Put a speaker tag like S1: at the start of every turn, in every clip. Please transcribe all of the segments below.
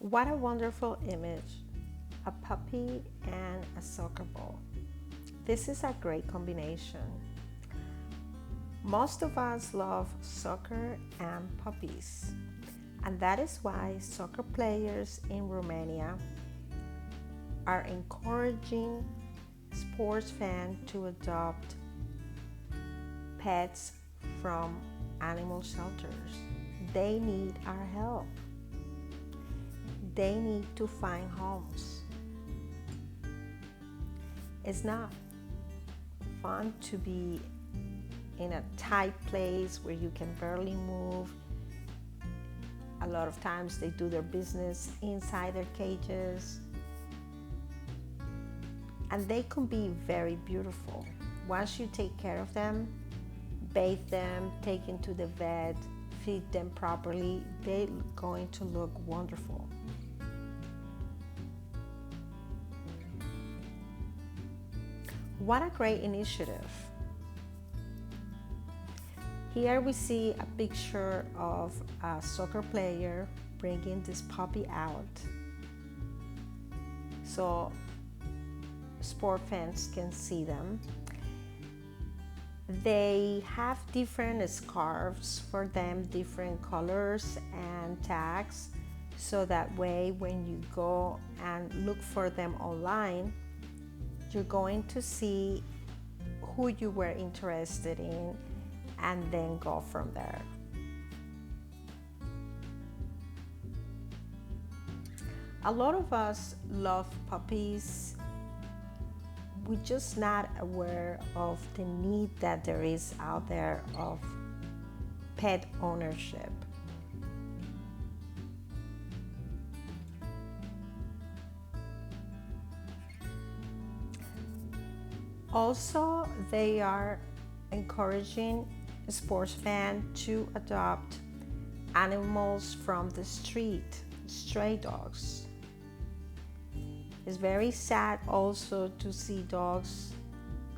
S1: What a wonderful image, a puppy and a soccer ball. This is a great combination. Most of us love soccer and puppies, and that is why soccer players in Romania are encouraging sports fans to adopt pets from animal shelters. They need our help. They need to find homes. It's not fun to be in a tight place where you can barely move. A lot of times they do their business inside their cages, and they can be very beautiful. Once you take care of them, bathe them, take them to the vet, feed them properly, they're going to look wonderful. What a great initiative. Here we see a picture of a soccer player bringing this puppy out so sport fans can see them. They have different scarves for them, different colors and tags, so that way when you go and look for them online, you're going to see who you were interested in and then go from there. A lot of us love puppies. We're just not aware of the need that there is out there of pet ownership. Also, they are encouraging sports fans to adopt animals from the street, stray dogs. It's very sad also to see dogs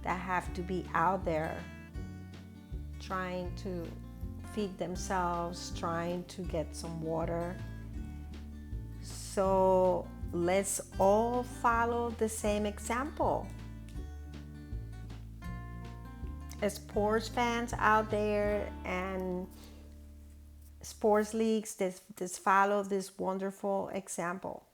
S1: that have to be out there trying to feed themselves, trying to get some water. So let's all follow the same example. Sports fans out there and sports leagues, just follow this wonderful example.